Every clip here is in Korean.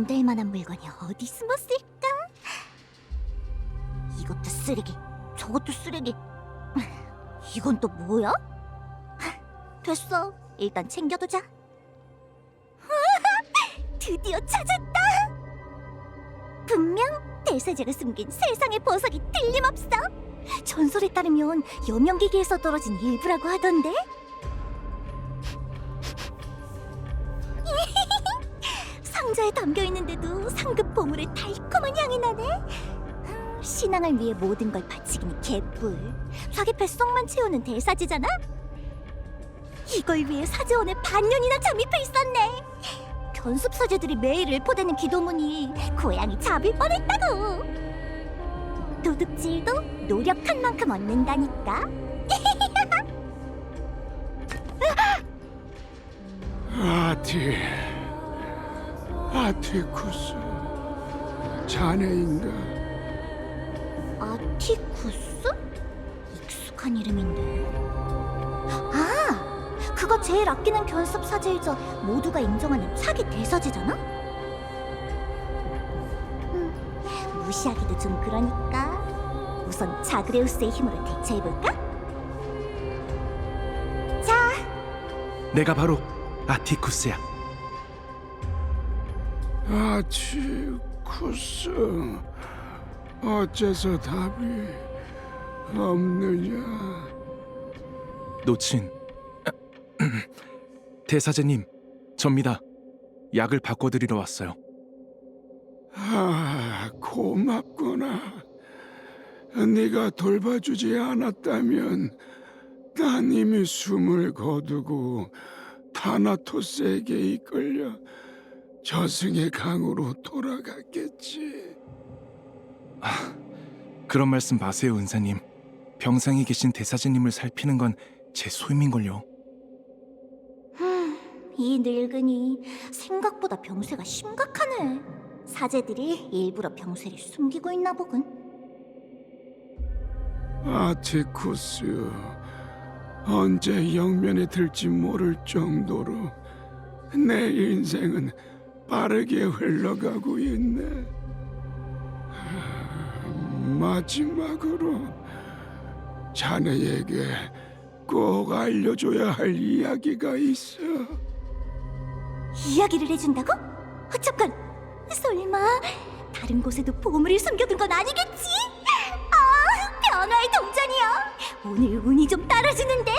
될 만한 물건이 어디 숨었을까? 이것도 쓰레기, 저것도 쓰레기. 이건 또 뭐야? 됐어, 일단 챙겨두자. 드디어 찾았다! 분명 대사제가 숨긴 세상의 보석이 틀림없어! 전설에 따르면 여명기계에서 떨어진 일부라고 하던데? 상자에 담겨있는데도 상급 보물의 달콤한 향이 나네? 신앙을 위해 모든 걸 바치기니 개뿔. 자기 뱃속만 채우는 대사제잖아? 이걸 위해 사제원에 반년이나 잠입해 있었네. 견습 사제들이 매일 일포되는 기도문이 고양이 잡을 뻔했다고. 도둑질도 노력한 만큼 얻는다니까. 아티쿠스, 자네인가? 아티쿠스? 익숙한 이름인데. 아, 그거 제일 아끼는 견습 사제이자 모두가 인정하는 차기 대사제잖아? 무시하기도 좀 그러니까 우선 자그레우스의 힘으로 대처해볼까? 자, 내가 바로 아티쿠스야. 아티쿠스, 어째서 답이 없느냐? 노친. 대사제님, 접니다. 약을 바꿔드리러 왔어요. 고맙구나. 네가 돌봐주지 않았다면 난 이미 숨을 거두고 타나토스에게 이끌려 저승의 강으로 돌아갔겠지. 그런 말씀 마세요, 은사님. 병상에 계신 대사제님을 살피는 건 제 소임인걸요. 이 늙은이 생각보다 병세가 심각하네. 사제들이 일부러 병세를 숨기고 있나 보군. 아티쿠스, 언제 영면에 들지 모를 정도로 내 인생은 빠르게 흘러가고 있네. 마지막으로 자네에게 꼭 알려줘야 할 이야기가 있어. 이야기를 해준다고? 잠깐, 설마 다른 곳에도 보물을 숨겨둔 건 아니겠지? 아, 변화의 동전이야. 오늘 운이 좀 따라주는데?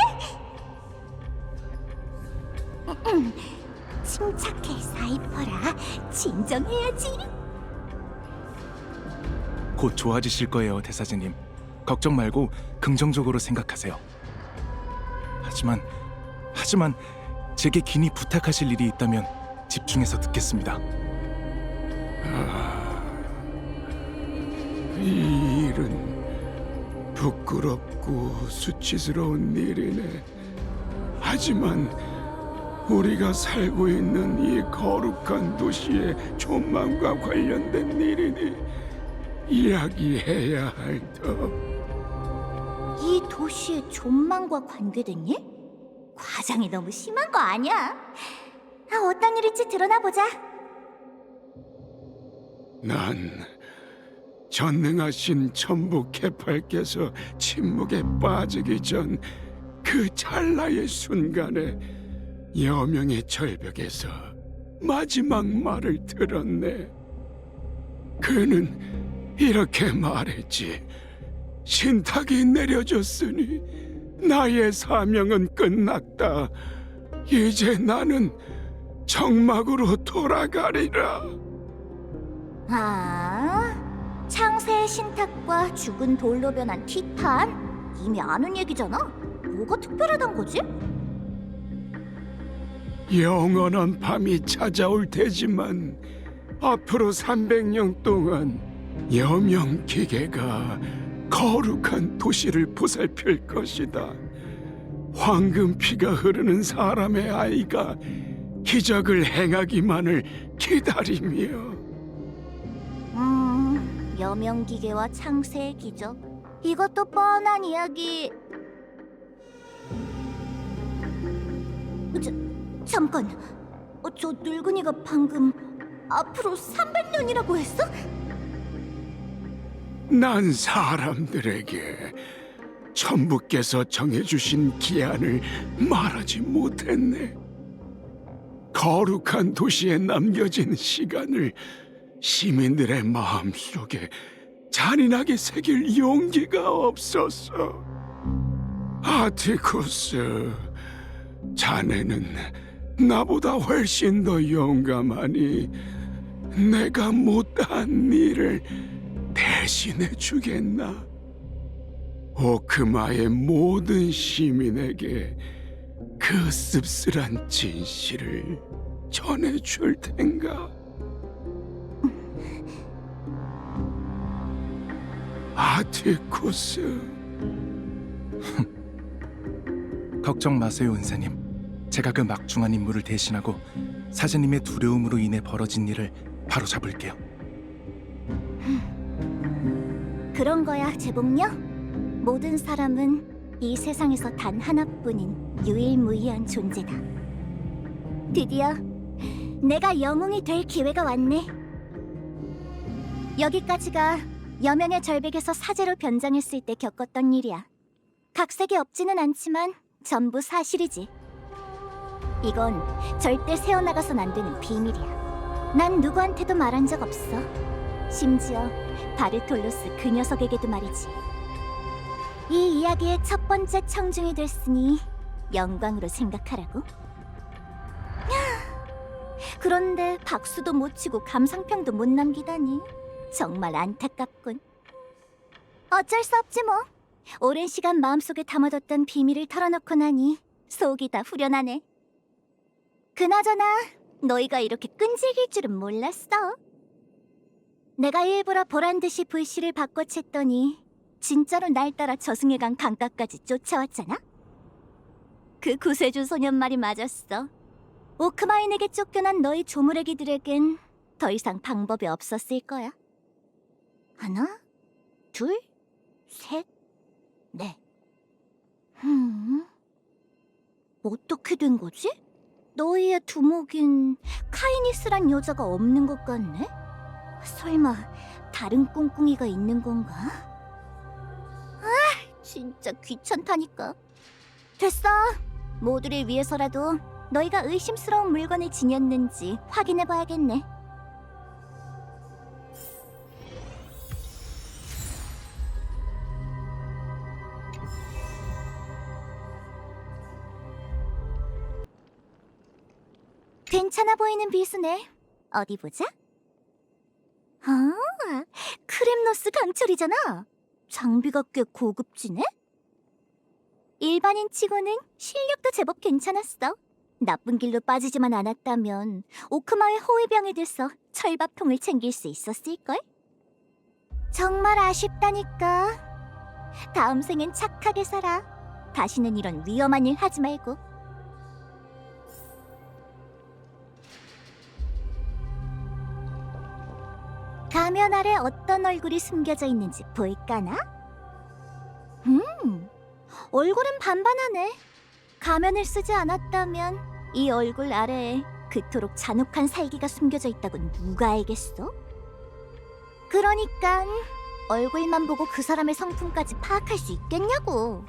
침착해, 사이퍼라. 진정해야지. 곧 좋아지실 거예요, 대사제님. 걱정 말고 긍정적으로 생각하세요. 하지만 제게 긴히 부탁하실 일이 있다면 집중해서 듣겠습니다. 이 일은 부끄럽고 수치스러운 일이네. 하지만 우리가 살고 있는 이 거룩한 도시의 존망과 관련된 일이니 이야기해야 할 터. 이 도시의 존망과 관계된 일? 과장이 너무 심한 거 아니야? 어떤 일인지 드러나보자. 난 전능하신 천부 케팔께서 침묵에 빠지기 전 그 찰나의 순간에 여명의 절벽에서 마지막 말을 들었네. 그는 이렇게 말했지. 신탁이 내려졌으니 나의 사명은 끝났다. 이제 나는 정막으로 돌아가리라. 창세의 신탁과 죽은 돌로 변한 티탄? 이미 아는 얘기잖아? 뭐가 특별하단 거지? 영원한 밤이 찾아올 테지만 앞으로 300년 동안 여명 기계가 거룩한 도시를 보살필 것이다. 황금 피가 흐르는 사람의 아이가 기적을 행하기만을 기다리며. 여명기계와 창세의 기적. 이것도 뻔한 이야기. 잠깐. 저 늙은이가 방금 앞으로 300년이라고 했어? 난 사람들에게 천부께서 정해주신 기한을 말하지 못했네. 거룩한 도시에 남겨진 시간을 시민들의 마음속에 잔인하게 새길 용기가 없었어. 아티쿠스, 자네는 나보다 훨씬 더 용감하니 내가 못한 일을 대신해 주겠나? 오크마의 모든 시민에게 그 씁쓸한 진실을 전해줄 텐가? 아티쿠스. 걱정 마세요, 은사님. 제가 그 막중한 임무를 대신하고 사제님의 두려움으로 인해 벌어진 일을 바로 잡을게요. 그런 거야, 제복녀? 모든 사람은 이 세상에서 단 하나뿐인 유일무이한 존재다. 드디어 내가 영웅이 될 기회가 왔네. 여기까지가 여명의 절벽에서 사제로 변장했을 때 겪었던 일이야. 각색이 없지는 않지만 전부 사실이지. 이건 절대 새어나가선 안 되는 비밀이야. 난 누구한테도 말한 적 없어. 심지어 바르톨로스 그 녀석에게도 말이지. 이 이야기의 첫 번째 청중이 됐으니 영광으로 생각하라고. 그런데 박수도 못 치고 감상평도 못 남기다니 정말 안타깝군. 어쩔 수 없지 뭐. 오랜 시간 마음속에 담아뒀던 비밀을 털어놓고 나니 속이 다 후련하네. 그나저나 너희가 이렇게 끈질길 줄은 몰랐어. 내가 일부러 보란듯이 불씨를 바꿔챘더니 진짜로 날 따라 저승에 간 강가까지 쫓아왔잖아. 그 구세주 소년 말이 맞았어. 오크마인에게 쫓겨난 너희 조무래기들에겐 더 이상 방법이 없었을 거야. 하나, 둘, 셋, 넷. 어떻게 된 거지? 너희의 두목인 카이니스란 여자가 없는 것 같네? 설마 다른 꿍꿍이가 있는 건가? 아, 진짜 귀찮다니까. 됐어. 모두를 위해서라도 너희가 의심스러운 물건을 지녔는지 확인해봐야겠네. 괜찮아 보이는 비수네. 어디 보자. 아, 크렘노스 강철이잖아. 장비가 꽤 고급지네. 일반인 치고는 실력도 제법 괜찮았어. 나쁜 길로 빠지지만 않았다면 오크마의 호위병이 돼서 철밥통을 챙길 수 있었을걸? 정말 아쉽다니까. 다음 생엔 착하게 살아. 다시는 이런 위험한 일 하지 말고. 가면 아래 어떤 얼굴이 숨겨져 있는지 보일까나? 얼굴은 반반하네. 가면을 쓰지 않았다면 이 얼굴 아래에 그토록 잔혹한 살기가 숨겨져 있다곤 누가 알겠어? 그러니까 얼굴만 보고 그 사람의 성품까지 파악할 수 있겠냐고.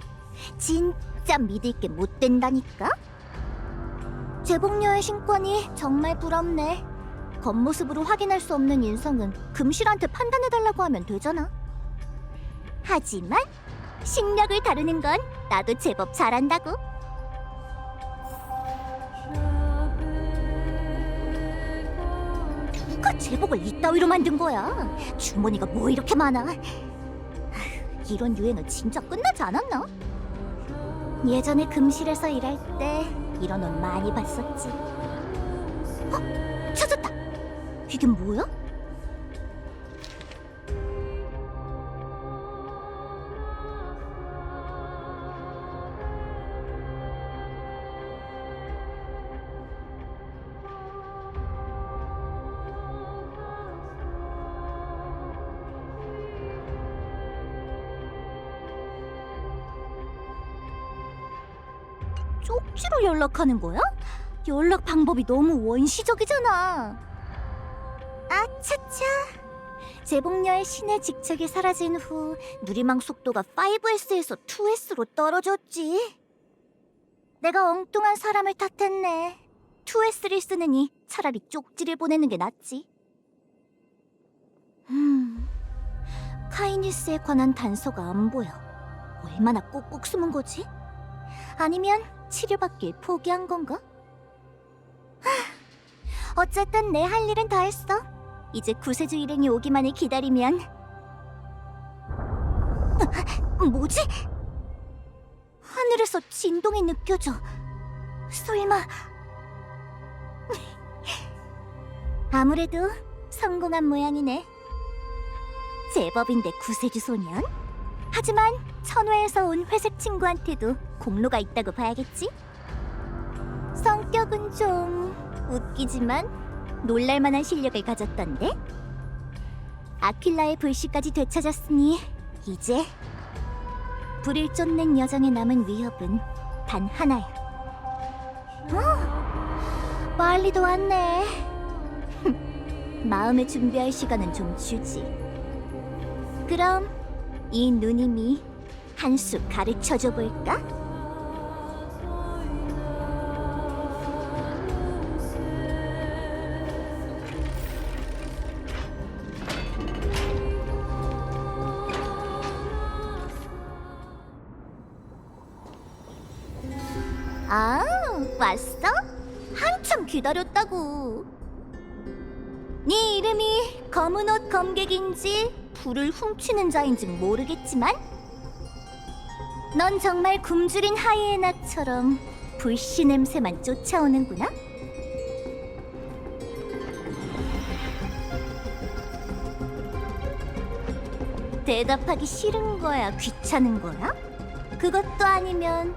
진짜 믿을 게 못 된다니까? 제복녀의 신권이 정말 부럽네. 겉모습으로 확인할 수 없는 인성은 금실한테 판단해달라고 하면 되잖아. 하지만 식력을 다루는 건 나도 제법 잘한다고. 누가 제복을 이따위로 만든 거야? 주머니가 뭐 이렇게 많아? 이런 유행은 진짜 끝나지 않았나? 예전에 금실에서 일할 때 이런 옷 많이 봤었지. 찾았다! 이게 뭐야? 쪽지로 연락하는 거야? 연락 방법이 너무 원시적이잖아. 차차. 제복녀의 신의 직책이 사라진 후 누리망 속도가 5S에서 2S로 떨어졌지. 내가 엉뚱한 사람을 탓했네. 2S를 쓰느니 차라리 쪽지를 보내는 게 낫지. 카이니스에 관한 단서가 안 보여. 얼마나 꼭꼭 숨은 거지? 아니면 치료받길 포기한 건가? 어쨌든 내 할 일은 다 했어. 이제 구세주 일행이 오기만을 기다리면. 뭐지? 하늘에서 진동이 느껴져. 설마. 아무래도 성공한 모양이네. 제법인데 구세주 소년? 하지만 천회에서 온 회색 친구한테도 공로가 있다고 봐야겠지? 성격은 좀 웃기지만 놀랄만한 실력을 가졌던데? 아킬라의 불씨까지 되찾았으니 이제 불을 쫓는 여정에 남은 위협은 단 하나야. 빨리도 왔네. 마음의 준비할 시간은 좀 주지. 그럼 이 누님이 한 수 가르쳐줘 볼까? 아, 왔어? 한참 기다렸다고. 네 이름이 검은 옷 검객인지 불을 훔치는 자인지 모르겠지만 넌 정말 굶주린 하이에나처럼 불씨 냄새만 쫓아오는구나. 대답하기 싫은 거야, 귀찮은 거야? 그것도 아니면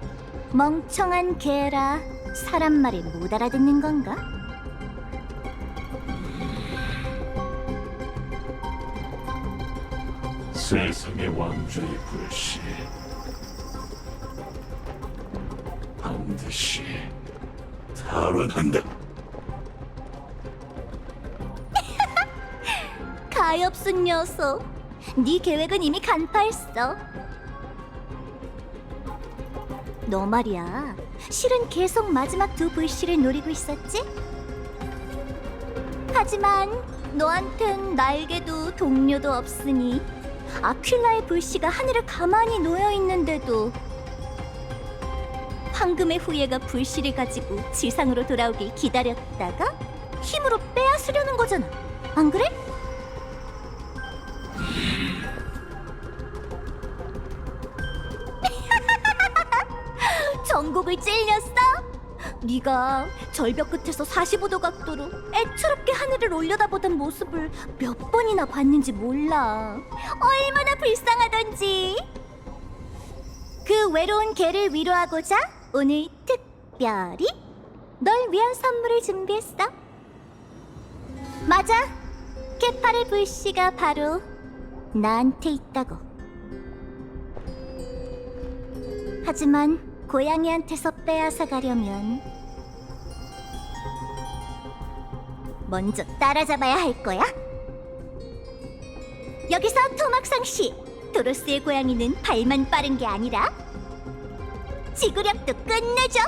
멍청한 개라 사람 말을 못 알아듣는 건가? 세상의 왕좌의 불씨 반드시 탈환한다. 가엾은 녀석. 네 계획은 이미 간파했어. 너 말이야, 실은 계속 마지막 두 불씨를 노리고 있었지? 하지만 너한텐 날개도 동료도 없으니 아퀴라의 불씨가 하늘에 가만히 놓여있는데도 황금의 후예가 불씨를 가지고 지상으로 돌아오길 기다렸다가 힘으로 빼앗으려는 거잖아. 안 그래? 전곡을 찔렸어? 네가 절벽 끝에서 45도 각도로 애처롭게 하늘을 올려다보던 모습을 몇 번이나 봤는지 몰라. 얼마나 불쌍하던지. 그 외로운 개를 위로하고자 오늘 특별히 널 위한 선물을 준비했어. 맞아, 케파르 불씨가 바로 나한테 있다고. 하지만 고양이한테서 빼앗아 가려면 먼저 따라잡아야 할 거야. 여기서 토막상 씨, 도로스의 고양이는 발만 빠른 게 아니라 지구력도 끝내줘.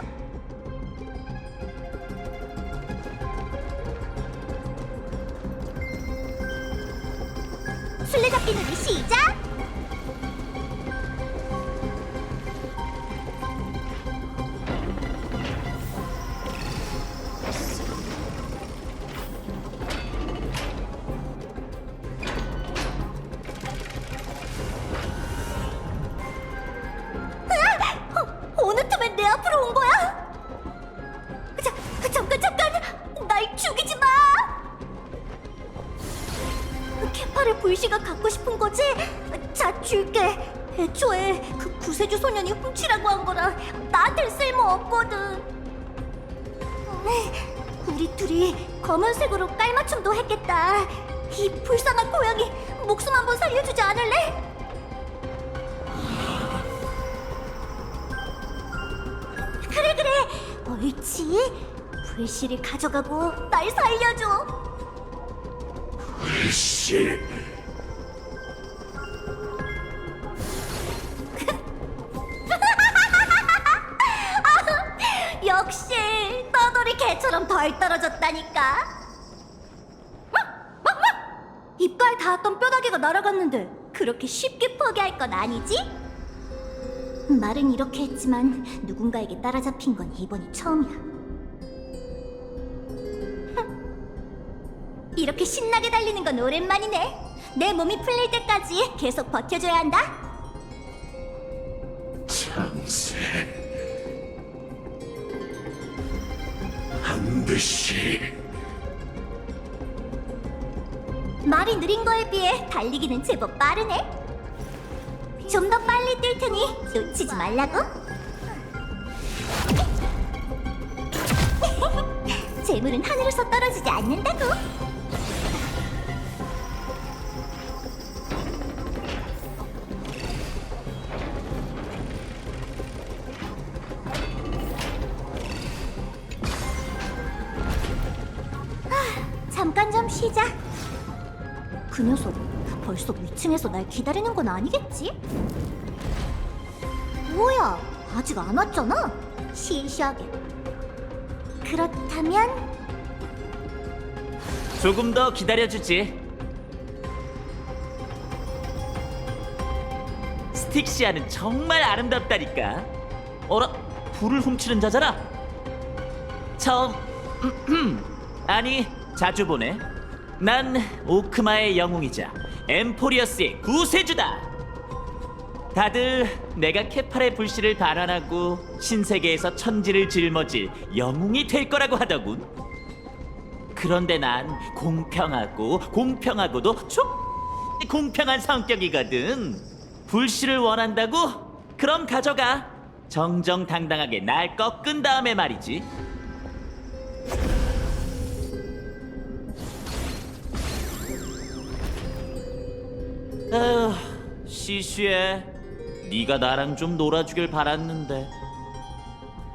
술래잡기 놀이 시작. 어느 틈에 내 앞으로 온 거야? 잠깐! 날 죽이지 마! 케파르 불씨가 갖고 싶은 거지? 자, 줄게. 애초에 그 구세주 소년이 훔치라고 한 거라 나한텐 쓸모 없거든. 우리 둘이 검은색으로 깔맞춤도 했겠다. 이 불쌍한 고양이 목숨 한번 살려주지 않을래? 그래, 옳지. 불씨를 가져가고 날 살려줘. 씨, 역시 떠돌이 개처럼 덜 떨어졌다니까. 이빨 닿았던 뼈다귀가 날아갔는데 그렇게 쉽게 포기할 건 아니지? 말은 이렇게 했지만 누군가에게 따라잡힌 건 이번이 처음이야. 이렇게 신나게 달리는 건 오랜만이네. 내 몸이 풀릴 때까지 계속 버텨줘야 한다. 창세. 반드시 말이 느린 거에 비해 달리기는 제법 빠르네. 좀 더 빨리 뛸 테니 놓치지 말라고. 재물은 하늘에서 떨어지지 않는다고. 잠깐 좀 쉬자. 그 녀석 벌써 위층에서 날 기다리는 건 아니겠지? 뭐야, 아직 안 왔잖아. 시시하게. 그렇다면 조금 더 기다려주지. 스틱시아는 정말 아름답다니까. 어라? 불을 훔치는 자잖아. 처음 아니 자주 보네. 난 오크마의 영웅이자 엠포리어스의 구세주다. 다들 내가 케팔의 불씨를 발환하고 신세계에서 천지를 짊어질 영웅이 될 거라고 하더군. 그런데 난 공평하고도 좀 공평한 성격이거든. 불씨를 원한다고? 그럼 가져가. 정정당당하게 날 꺾은 다음에 말이지. 에휴, 시시해. 네가 나랑 좀 놀아주길 바랐는데.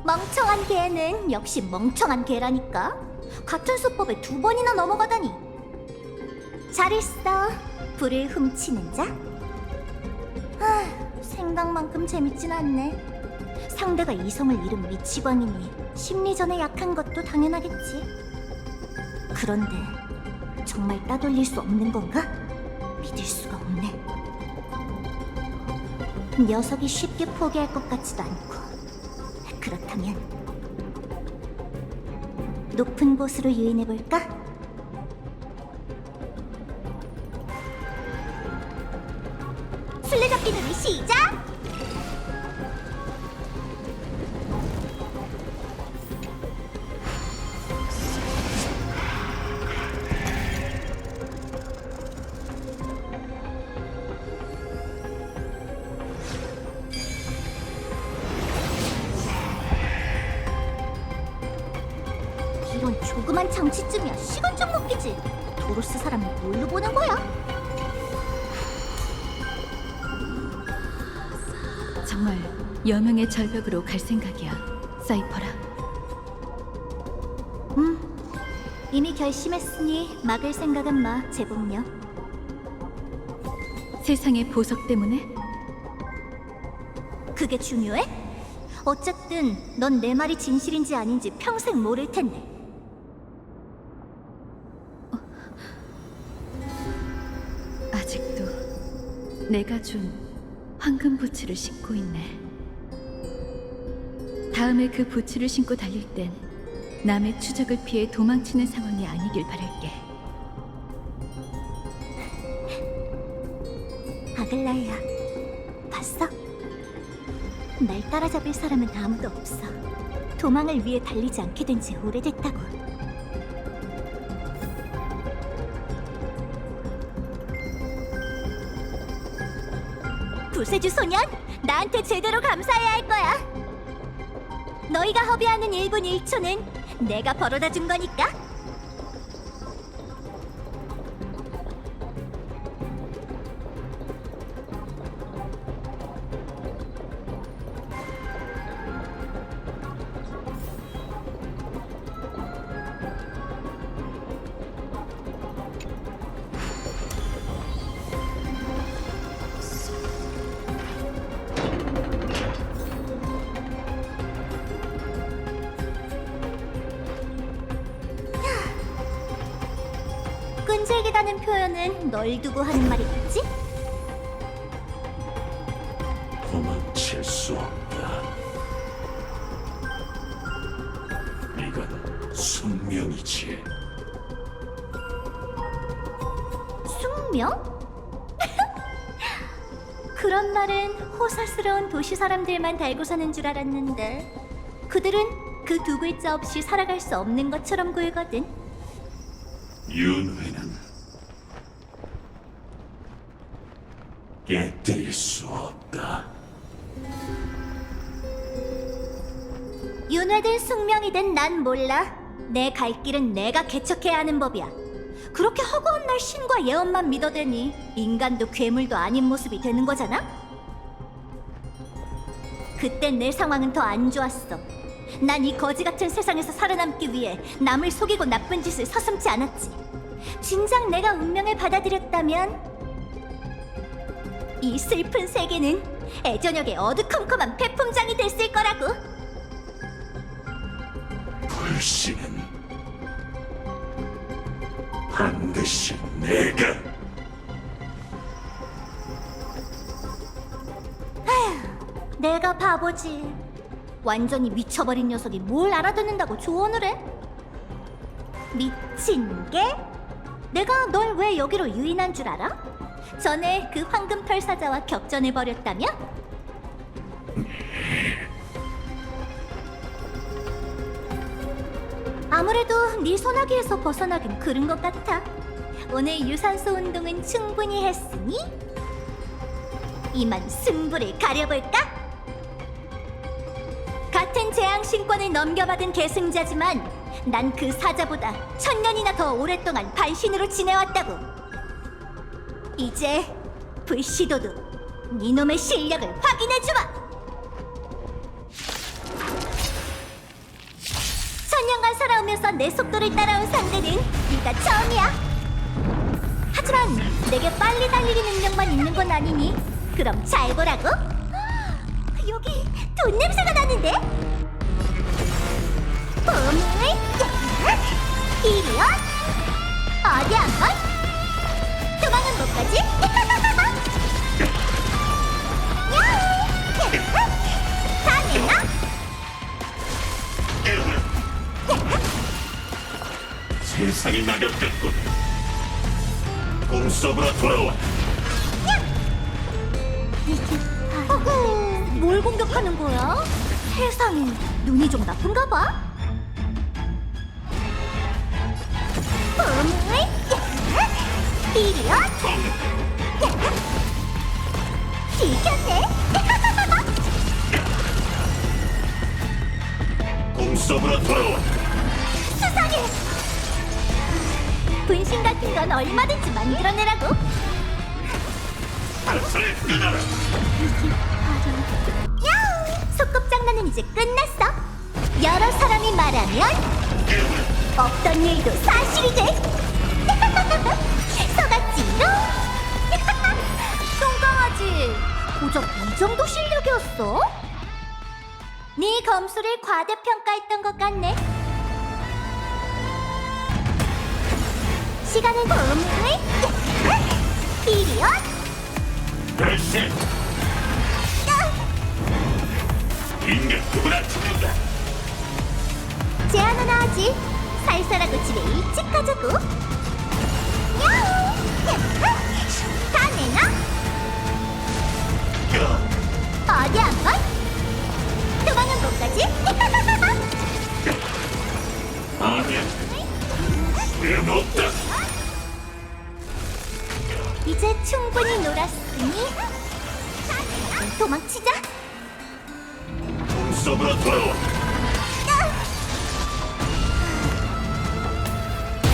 멍청한 개는 역시 멍청한 개라니까. 같은 수법에 2번이나 넘어가다니. 잘했어, 불을 훔치는 자. 생각만큼 재밌진 않네. 상대가 이성을 잃은 미치광이니 심리전에 약한 것도 당연하겠지. 그런데 정말 따돌릴 수 없는 건가? 믿을 수가 없네. 녀석이 쉽게 포기할 것 같지도 않고. 그렇다면 높은 곳으로 유인해볼까? 술래잡기 놀이 시작! 이런 조그만 장치쯤이야 시간 좀 먹기지. 도로스 사람을 뭘로 보는 거야? 정말 여명의 절벽으로 갈 생각이야, 사이퍼라. 이미 결심했으니 막을 생각은 마, 제복녀. 세상의 보석 때문에? 그게 중요해? 어쨌든 넌 내 말이 진실인지 아닌지 평생 모를 텐데. 아직도 내가 준 황금 부츠를 신고 있네. 다음에 그 부츠를 신고 달릴 땐 남의 추적을 피해 도망치는 상황이 아니길 바랄게. 아글라야, 봤어? 날 따라잡을 사람은 아무도 없어. 도망을 위해 달리지 않게 된 지 오래됐다고. 구세주 소년, 나한테 제대로 감사해야 할 거야. 너희가 허비하는 1분 1초는 내가 벌어다 준 거니까. 숙명이라는 표현은 널 두고 하는 말이겠지? 도망칠 수 없다. 이건 숙명이지. 숙명? 그런 말은 호사스러운 도시 사람들만 달고 사는 줄 알았는데 그들은 그 두 글자 없이 살아갈 수 없는 것처럼 굴거든. 윤회는 깨뜨릴 수 없다. 윤회든 숙명이든 난 몰라. 내 갈 길은 내가 개척해야 하는 법이야. 그렇게 허구한 날 신과 예언만 믿어대니 인간도 괴물도 아닌 모습이 되는 거잖아? 그땐 내 상황은 더 안 좋았어. 난 이 거지 같은 세상에서 살아남기 위해 남을 속이고 나쁜 짓을 서슴지 않았지. 진작 내가 운명을 받아들였다면 이 슬픈 세계는 애저녁의 어두컴컴한 폐품장이 됐을 거라고. 불씨는 반드시 내가. 내가 바보지. 완전히 미쳐버린 녀석이 뭘 알아듣는다고 조언을 해? 미친 게? 내가 널 왜 여기로 유인한 줄 알아? 전에 그 황금털 사자와 격전해버렸다며? 아무래도 네 소나기에서 벗어나긴 그른 것 같아. 오늘 유산소 운동은 충분히 했으니 이만 승부를 가려볼까? 같은 재앙신권을 넘겨받은 계승자지만 난 그 사자보다 1000년이나 더 오랫동안 반신으로 지내왔다고. 이제 불시도도 니놈의 실력을 확인해주마. 1000년간 살아오면서 내 속도를 따라온 상대는 네가 처음이야. 하지만 내게 빨리 달리기 능력만 있는 건 아니니 그럼 잘 보라고. 여기 돈 냄새가 나는데? 봄을 이리온 어디 한번 도망은 못 가지? 다 내놔. 세상이 낙엽됐군. 공섭으로 돌아와. 허구, 뭘 공격하는 거야? 세상에, 눈이 좀 나쁜가 봐. 봄을 이리온 지켰네. 공섭으로 돌아와. 수상해. 분신 같은 건 얼마든지 만들어내라고. 발사를 끊어라. 야우! 소꿉장난은 이제 끝났어. 여러 사람이 말하면 없던 일도 사실이 돼. 속았지롱. 똥강아지, 고작 이 정도 실력이었어? 네 검수를 과대평가했던 것 같네. 시간은 봄을 이리온. 발사. 인간 누구나 죽는다. 제안 하나 하지. 살살하고 집에 일찍 가자고. 야우! 다 내놔. 어디 한번 도망은 못 가지? 아니야. 소용없다. 이제 충분히 놀았으니 도망치자. 공섭으로 돌아와.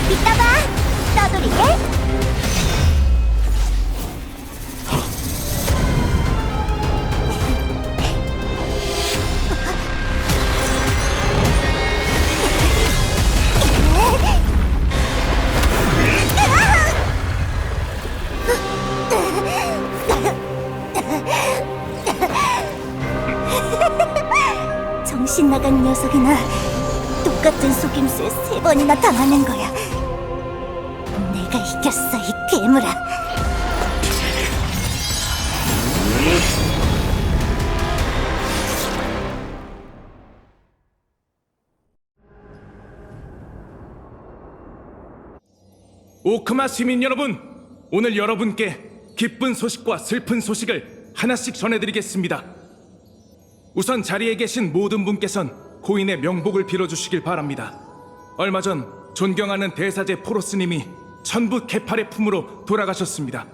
이따 봐. 떠돌이게. 정신 나간 녀석이나 똑같은 속임수에 3번이나 당하는 거야. 내 내가 이겼어, 이 괴물아. 오크마 시민 여러분, 오늘 여러분께 기쁜 소식과 슬픈 소식을 하나씩 전해드리겠습니다. 우선 자리에 계신 모든 분께선 고인의 명복을 빌어주시길 바랍니다. 얼마 전 존경하는 대사제 포로스님이 천부 개팔의 품으로 돌아가셨습니다.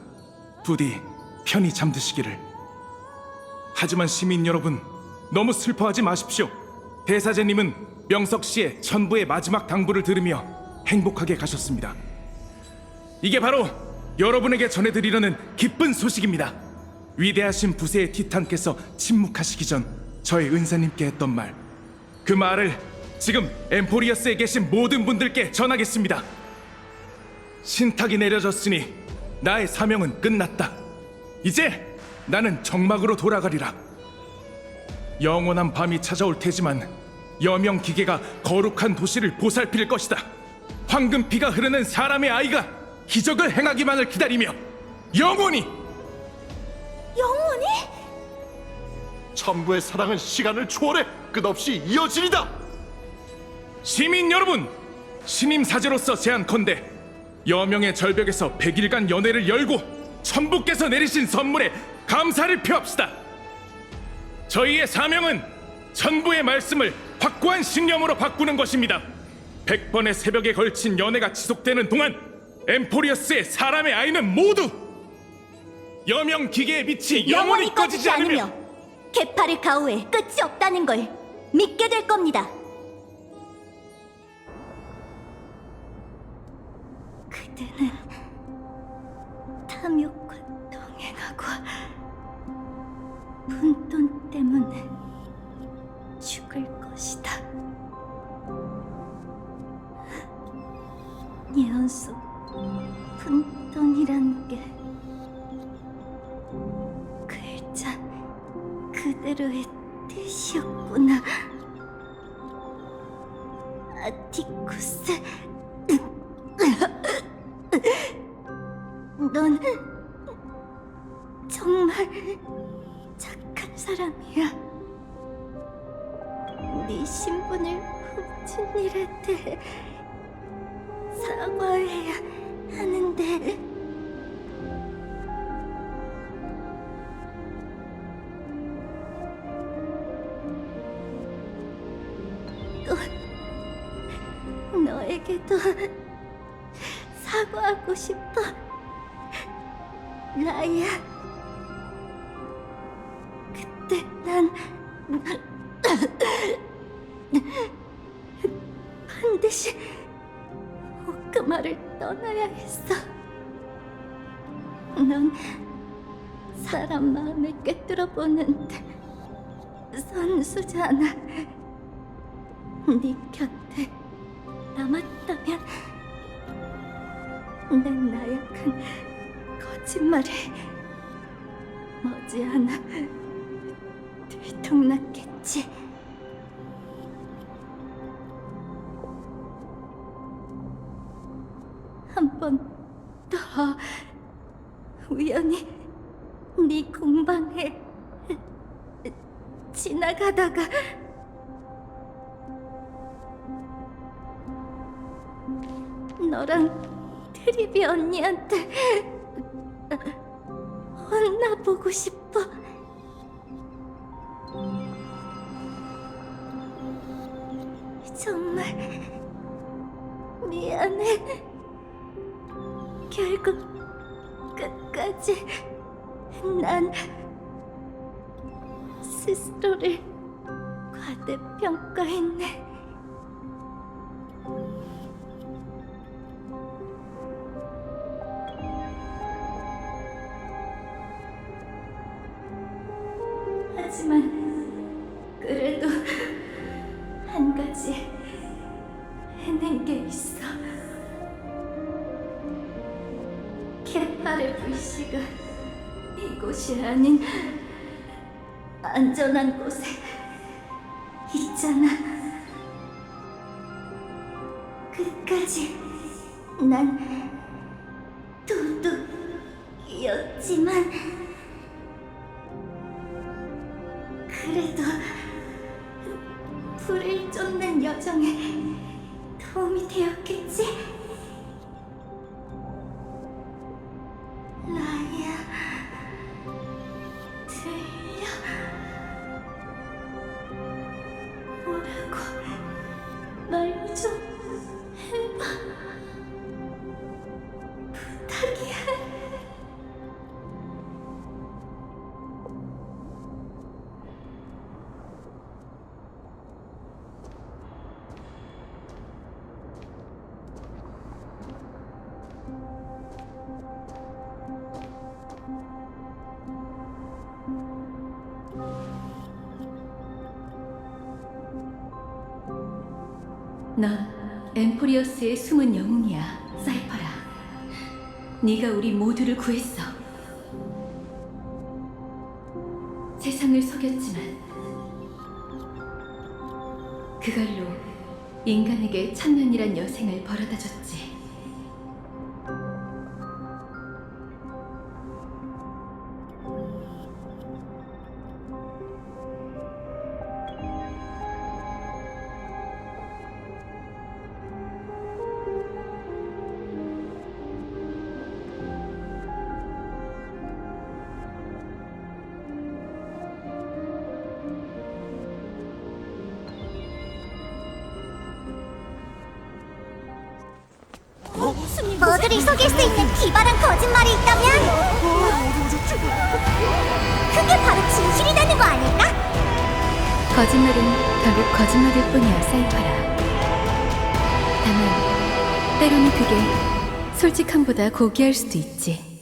부디 편히 잠드시기를. 하지만 시민 여러분, 너무 슬퍼하지 마십시오. 대사제님은 명석 씨의 천부의 마지막 당부를 들으며 행복하게 가셨습니다. 이게 바로 여러분에게 전해드리려는 기쁜 소식입니다. 위대하신 부세의 티탄께서 침묵하시기 전 저의 은사님께 했던 말, 그 말을 지금 엠포리어스에 계신 모든 분들께 전하겠습니다. 신탁이 내려졌으니 나의 사명은 끝났다. 이제 나는 정막으로 돌아가리라. 영원한 밤이 찾아올 테지만 여명 기계가 거룩한 도시를 보살필 것이다. 황금피가 흐르는 사람의 아이가 기적을 행하기만을 기다리며 영원히 천부의 사랑은 시간을 초월해 끝없이 이어지리다. 시민 여러분, 신임 사제로서 제안컨대 여명의 절벽에서 100일간 연회를 열고 천부께서 내리신 선물에 감사를 표합시다. 저희의 사명은 천부의 말씀을 확고한 신념으로 바꾸는 것입니다. 100번의 새벽에 걸친 연회가 지속되는 동안 엠포리어스의 사람의 아이는 모두 여명 기계의 빛이 영원히 꺼지지 않으며 개팔의 가호에 끝이 없다는 걸 믿게 될 겁니다. 그대는 탐욕과 동행하고 분돈 때문에 죽을 것이다. 예언 속 분돈이란 게 글자 그대로의 뜻이었구나. 아티쿠스, 넌 정말 착한 사람이야. 네 신분을 훔친 일에 대해 사과해야 하는데 또 너에게도 사과하고 싶어, 라이야. 그때 난 반드시 오크마를 떠나야 했어. 넌 사람 마음을 꿰뚫어보는 선수잖아. 네 곁에 남았다면 내 나약한 거짓말에 머지않아 들통났겠지. 한 번 더 우연히 네 공방에 지나가다가 너랑 트리비 언니한테 혼나보고 싶어. 정말 미안해. 결국 끝까지 난 스스로를 과대평가했네. 하지만 그래도 한 가지 해낸 게 있어. 개팔의 불씨가 이곳이 아닌 안전한 곳에 있잖아. 끝까지 난 모습이었지만 그래도 불을 쫓는 여정에 도움이 되었겠지? 라이야, 들려? 뭐라고 말 좀 해봐. 부탁이야. 넌 엠포리어스의 숨은 영웅이야, 사이퍼라. 네가 우리 모두를 구했어. 세상을 속였지만 그걸로 인간에게 천년이란 여생을 벌어다줬지. 모두를 속일 수 있는 기발한 거짓말이 있다면 그게 바로 진실이라는 거 아닐까? 거짓말은 결국 거짓말일 뿐이야, 사이퍼라. 다만 때로는 그게 솔직함보다 고귀할 수도 있지.